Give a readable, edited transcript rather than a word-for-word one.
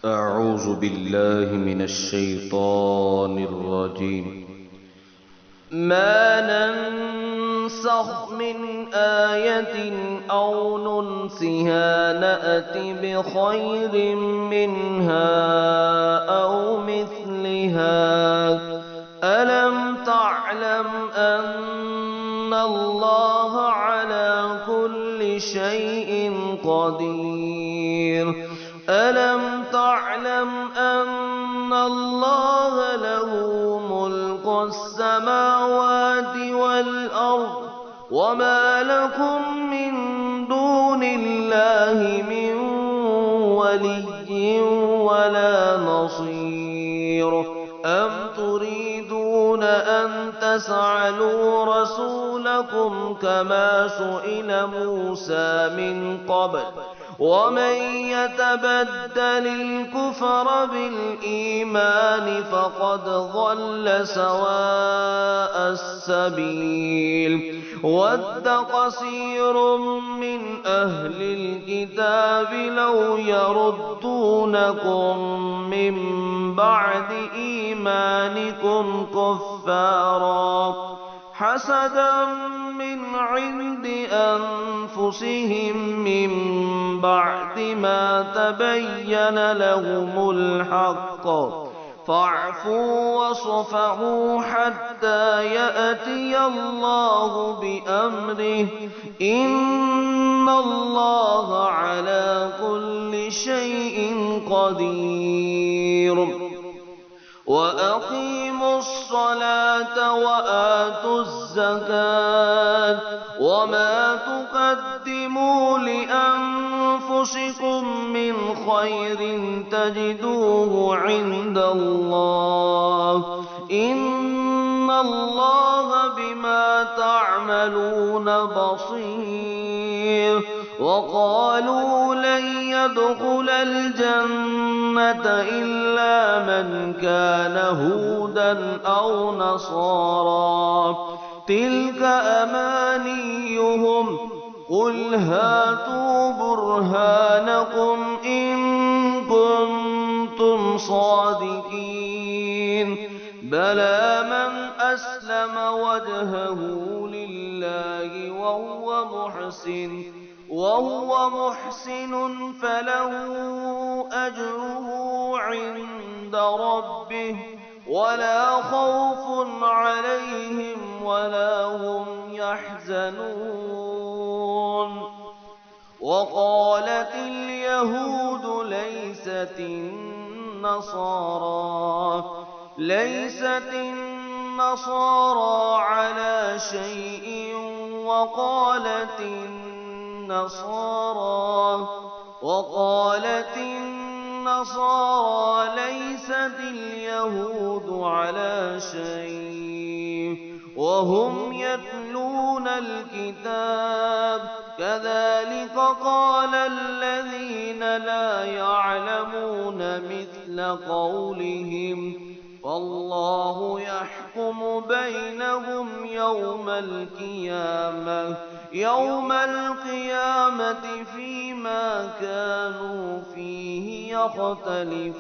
أعوذ بالله من الشيطان الرجيم. ما ننسخ من آية أو ننسها نأت بخير منها أو مثلها. ألم تعلم أن الله على كل شيء قدير؟ ألم تعلم أن الله له ملك السماوات والأرض وما لكم من دون الله من ولي ولا نصير؟ أم تريدون أن تسألوا رسولكم كما سئل موسى من قبل؟ ومن يتبدل الكفر بالإيمان فقد ضل سواء السبيل. ود كثير من أهل الكتاب لو يردونكم من بعد إيمانكم كفارا حسدا من عند أنفسهم من بعد ما تبين لهم الحق، فاعفوا واصفحوا حتى يأتي الله بأمره، إن الله على كل شيء قدير. وأقيموا الصلاة وآتوا الزكاة وما تقدموا لأنفسكم من خير تجدوه عند الله، إن الله بما تعملون بصير. وقالوا لن يدخل الجنة إلا من كان هودا أو نصارى، تلك أمانيهم، قل هاتوا برهانكم إن كنتم صادقين. بلى من أسلم وجهه لله وهو محسن فله أجره عند ربه ولا خوف عليهم ولا هم يحزنون. وقالت اليهود ليست النصارى على شيء، وقالت النصارى ليست اليهود على شيء وهم يتلون الكتاب، كذلك قال الذين لا يعلمون مثل قولهم، فالله يحكم بينهم يوم القيامة فيما كانوا فيه يختلفون.